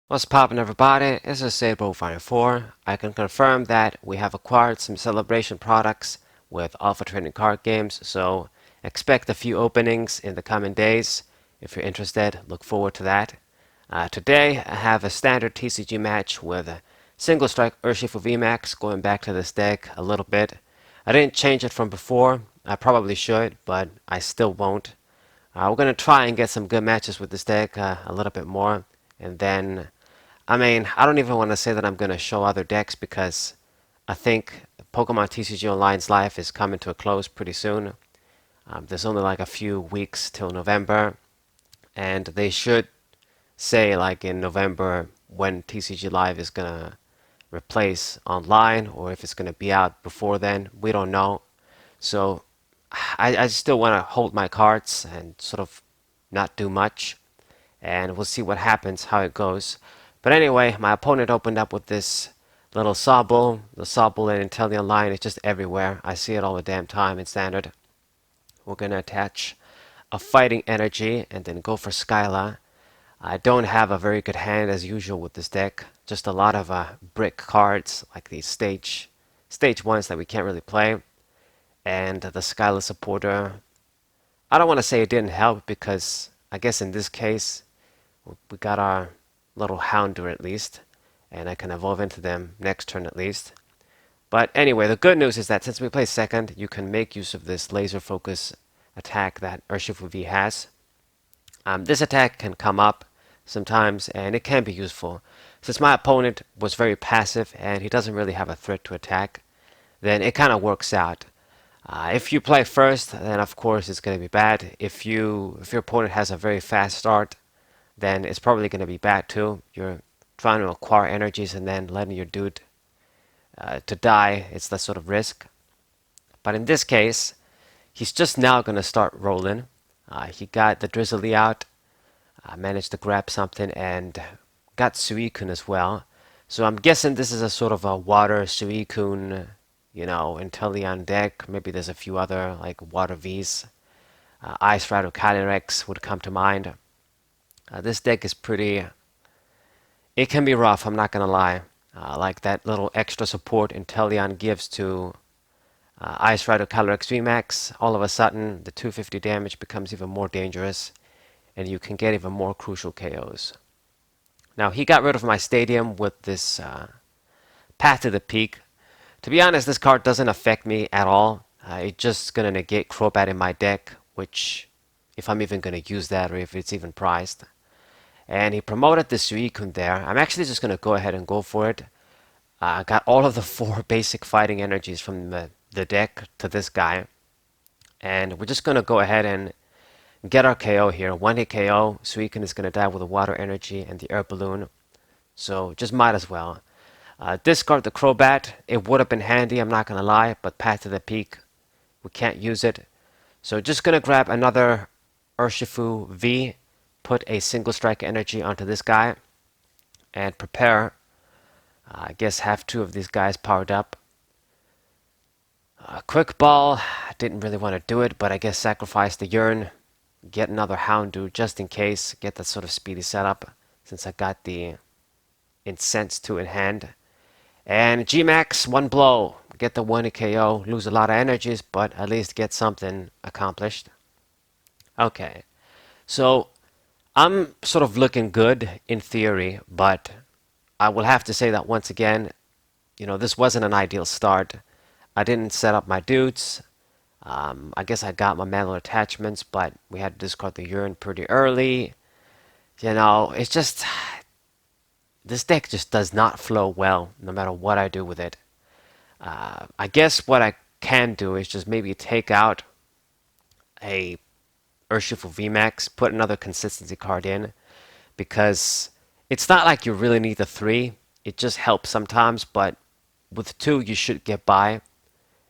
What's poppin', everybody? This is Sabre4. I can confirm that we have acquired some celebration products with alpha trading card games, so expect a few openings in the coming days. If you're interested, look forward to that. Today, I have a standard TCG match with a single strike Urshifu VMAX, going back to this deck a little bit. I didn't change it from before. I probably should, but I still won't. We're going to try and get some good matches with this deck a little bit more, and then I don't even want to say that I'm going to show other decks because I think Pokemon TCG Online's life is coming to a close pretty soon. There's only like a few weeks till November, and they should say like in November when TCG Live is going to replace online or if it's going to be out before then. We don't know. So I still want to hold my cards and sort of not do much, and we'll see what happens, how it goes. But anyway, my opponent opened up with this little Sawbull. The Sawbull and Inteleon line is just everywhere. I see it all the damn time in Standard. We're going to attach a Fighting Energy and then go for Skyla. I don't have a very good hand as usual with this deck. Just a lot of brick cards like these stage ones that we can't really play. And the Skyla supporter. I don't want to say it didn't help because I guess in this case we got our little Houndoom at least, and I can evolve into them next turn at least. But anyway, the good news is that since we play second, you can make use of this laser focus attack that Urshifu V has. This attack can come up sometimes, and it can be useful. Since my opponent was very passive and he doesn't really have a threat to attack, then it kind of works out. If you play first, then of course it's going to be bad. If your opponent has a very fast start, then it's probably going to be bad too. You're trying to acquire energies and then letting your dude to die. It's that sort of risk. But in this case, he's just now going to start rolling. He got the Drizzly out, managed to grab something, and got Suicune as well. So I'm guessing this is a sort of a water Suicune, Inteleon deck. Maybe there's a few other like water Vs. Ice Rider Calyrex would come to mind. This deck is pretty. It can be rough, I'm not gonna lie. Like that little extra support Inteleon gives to Ice Rider Calyrex VMAX, all of a sudden the 250 damage becomes even more dangerous, and you can get even more crucial KOs. Now, he got rid of my stadium with this Path to the Peak. To be honest, this card doesn't affect me at all. It's just gonna negate Crobat in my deck, which, if I'm even gonna use that or if it's even priced. And he promoted the Suicune there. I'm actually just going to go ahead and go for it. I got all of the 4 basic fighting energies from the deck to this guy. And we're just going to go ahead and get our KO here. 1-hit KO. Suicune is going to die with the water energy and the air balloon. So just might as well. Discard the Crobat. It would have been handy, I'm not going to lie. But Path to the Peak, we can't use it. So just going to grab another Urshifu V. Put a single strike energy onto this guy and prepare. I guess have 2 of these guys powered up. Quick ball, didn't really want to do it, but I guess sacrifice the urn, get another Houndoom just in case, get that sort of speedy setup since I got the Incense 2 in hand. And Gmax, 1 blow, get the 1 KO, lose a lot of energies, but at least get something accomplished. Okay, so I'm sort of looking good in theory, but I will have to say that once again, this wasn't an ideal start. I didn't set up my dudes. I guess I got my manual attachments, but we had to discard the urine pretty early. It's just, this deck just does not flow well, no matter what I do with it. I guess what I can do is just maybe take out a Urshifu VMAX, put another consistency card in, because it's not like you really need the 3. It just helps sometimes, but with 2 you should get by,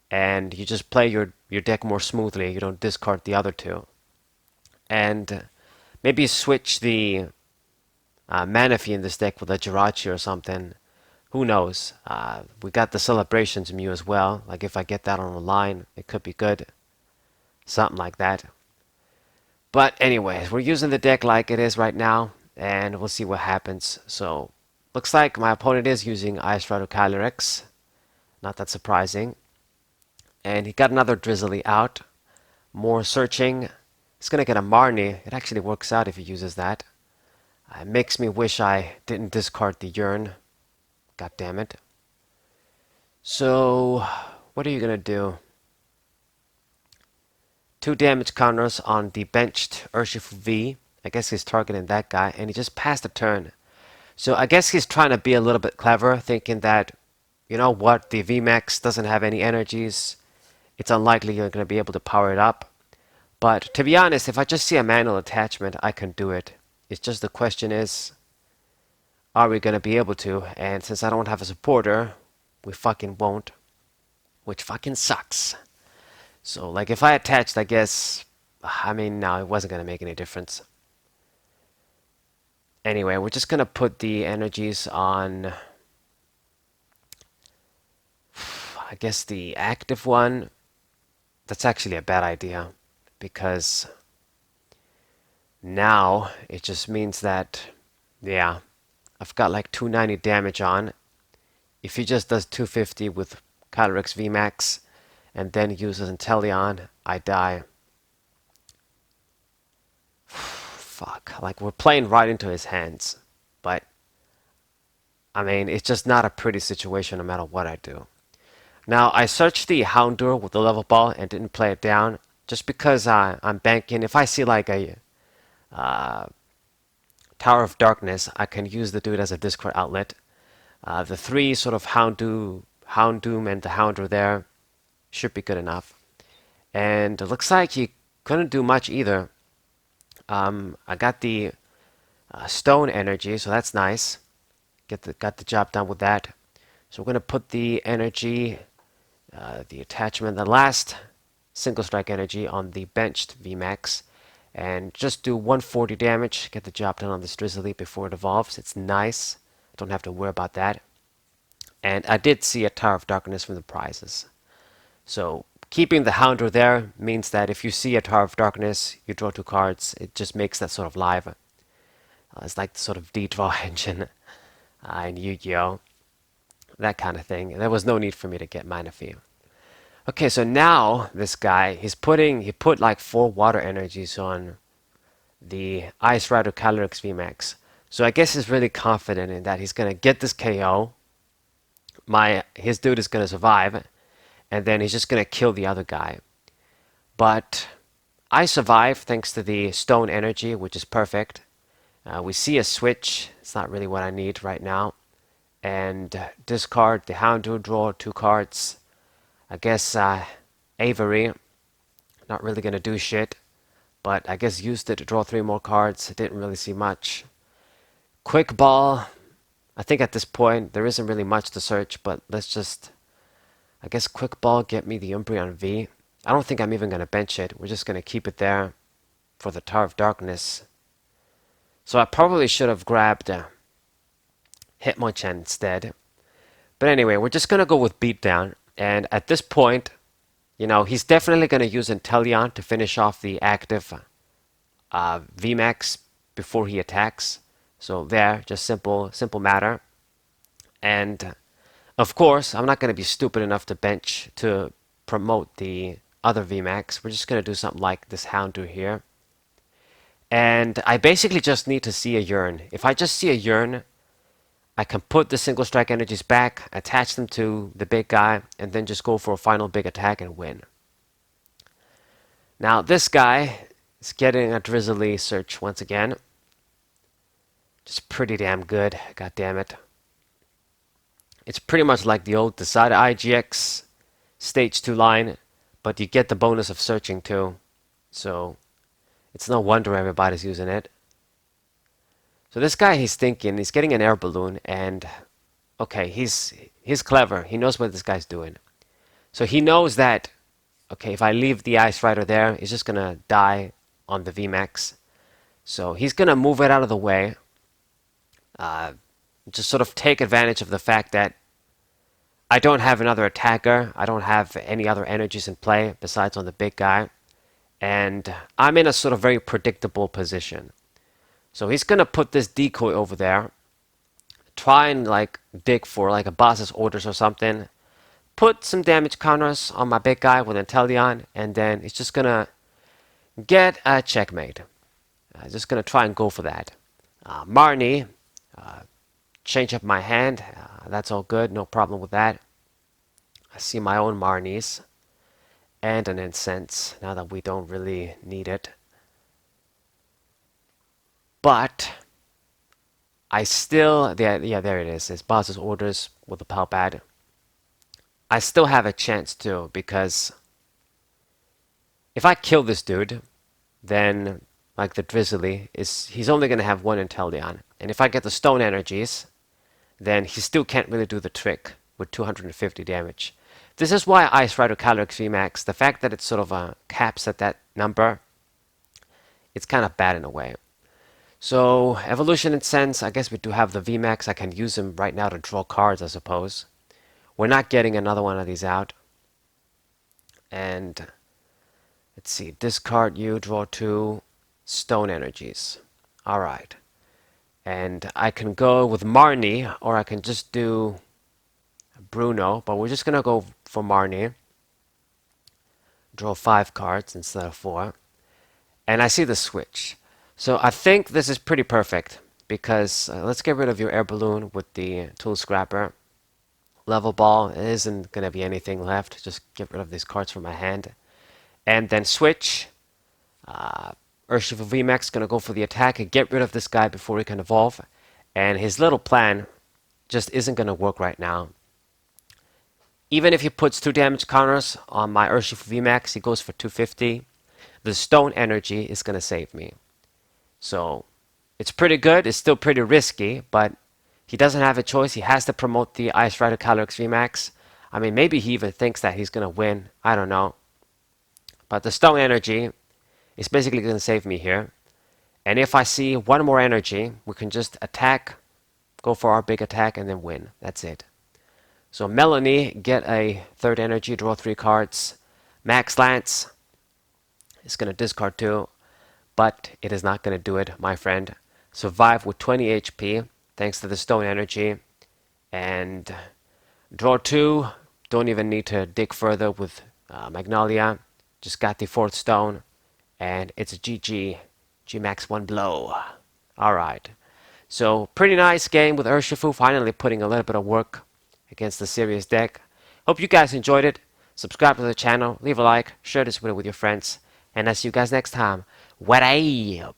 and you just play your deck more smoothly. You don't discard the other 2. And maybe switch the Manaphy in this deck with a Jirachi or something. Who knows? We got the Celebrations Mew as well. Like if I get that on the line, it could be good. Something like that. But anyways, we're using the deck like it is right now. and we'll see what happens. So, looks like my opponent is using Ice Rider Calyrex. Not that surprising. And he got another Drizzly out. More searching. He's gonna get a Marnie. It actually works out if he uses that. It makes me wish I didn't discard the Urn. God damn it. So, what are you gonna do? 2 damage counters on the benched Urshifu V. I guess he's targeting that guy, and he just passed the turn. So I guess he's trying to be a little bit clever, thinking that, you know what, the VMAX doesn't have any energies. It's unlikely you're going to be able to power it up. But to be honest, if I just see a manual attachment, I can do it. It's just the question is, are we going to be able to? And since I don't have a supporter, we fucking won't. Which fucking sucks. So, like, if I attached, I guess, I mean, no, it wasn't going to make any difference. Anyway, we're just going to put the energies on, I guess, the active one. That's actually a bad idea, because now it just means that, yeah, I've got like 290 damage on. If he just does 250 with Calyrex VMAX and then uses Inteleon, I die. Fuck, like we're playing right into his hands. But, I mean, it's just not a pretty situation no matter what I do. Now, I searched the Houndoom with the level ball and didn't play it down, just because I'm banking. If I see like a Tower of Darkness, I can use the dude as a discard outlet. The 3 sort of Houndoom and the Houndoom there should be good enough. And it looks like he couldn't do much either. I got the stone energy, so that's nice. Got the job done with that. So we're going to put the energy, the attachment, the last single strike energy on the benched VMAX, and just do 140 damage, get the job done on this Drizzly before it evolves. It's nice. Don't have to worry about that. And I did see a Tower of Darkness from the prizes. So keeping the Houndoom there means that if you see a Tower of Darkness, you draw 2 cards. It just makes that sort of live. It's like the sort of D-draw engine in Yu-Gi-Oh! That kind of thing. There was no need for me to get Mana Fee. Okay, so now this guy, he put like 4 water energies on the Ice Rider Calyrex VMAX. So I guess he's really confident in that he's gonna get this KO. His dude is gonna survive, and then he's just gonna kill the other guy. But I survive thanks to the stone energy, which is perfect. We see a switch. It's not really what I need right now. And discard the Houndoom, draw 2 cards. I guess Avery, not really gonna do shit, but I guess used it to draw 3 more cards. Didn't really see much. Quick Ball. I think at this point there isn't really much to search, but let's just, I guess, Quick Ball, get me the Umbreon V. I don't think I'm even gonna bench it. We're just gonna keep it there for the Tower of Darkness. So I probably should have grabbed Hitmonchan instead. But anyway, we're just gonna go with Beatdown. And at this point, you know, he's definitely going to use Inteleon to finish off the active VMAX before he attacks. So there, just simple matter. And of course, I'm not going to be stupid enough to bench to promote the other VMAX. We're just going to do something like this Houndoom here. And I basically just need to see a Urn. If I just see a Urn, I can put the single strike energies back, attach them to the big guy, and then just go for a final big attack and win. Now this guy is getting a Drizzly search once again. Just pretty damn good, god damn it. It's pretty much like the old Decide IGX stage 2 line, but you get the bonus of searching too. So it's no wonder everybody's using it. So this guy, he's thinking, he's getting an air balloon, and okay, he's clever. He knows what this guy's doing. So he knows that, okay, if I leave the Ice Rider there, he's just gonna die on the VMAX. So he's gonna move it out of the way. Just sort of take advantage of the fact that I don't have another attacker. I don't have any other energies in play besides on the big guy. And I'm in a sort of very predictable position. So he's gonna put this decoy over there, try and like dig for like a boss's orders or something, put some damage counters on my big guy with Inteleon, and then he's just gonna get a checkmate. Just gonna try and go for that. Marnie, change up my hand. That's all good, no problem with that. I see my own Marnies and an incense now that we don't really need it. But I still, yeah, there it is. It's boss's orders with the power pad. I still have a chance too, because if I kill this dude, then like the Drizzly he's only gonna have one Inteleon, and if I get the stone energies, then he still can't really do the trick with 250 damage. This is why Ice Rider Calyrex VMAX, the fact that it sort of caps at that number, it's kind of bad in a way. So Evolution and Sense, I guess we do have the VMAX. I can use him right now to draw cards, I suppose. We're not getting another one of these out. And let's see, discard you, draw 2 stone energies. Alright. And I can go with Marnie, or I can just do Bruno, but we're just gonna go for Marnie. Draw 5 cards instead of 4. And I see the switch. So I think this is pretty perfect, because let's get rid of your air balloon with the tool scrapper. Level ball, it isn't going to be anything left. Just get rid of these cards from my hand. And then switch. Urshifu VMAX going to go for the attack and get rid of this guy before he can evolve. And his little plan just isn't going to work right now. Even if he puts 2 damage counters on my Urshifu VMAX, he goes for 250. The stone energy is going to save me. So it's pretty good. It's still pretty risky, but he doesn't have a choice. He has to promote the Ice Rider Calyrex VMAX. I mean, maybe he even thinks that he's going to win. I don't know. But the stone energy is basically going to save me here. And if I see one more energy, we can just attack, go for our big attack, and then win. That's it. So Melanie, get a 3rd energy, draw 3 cards. Max Lance is going to discard 2. But it is not going to do it, my friend. Survive with 20 HP, thanks to the stone energy. And draw 2. Don't even need to dig further with Magnolia. Just got the 4th stone. And it's a GG. GMAX 1 blow. Alright. So, pretty nice game with Urshifu. Finally putting a little bit of work against the serious deck. Hope you guys enjoyed it. Subscribe to the channel. Leave a like. Share this video with your friends. And I'll see you guys next time. What up?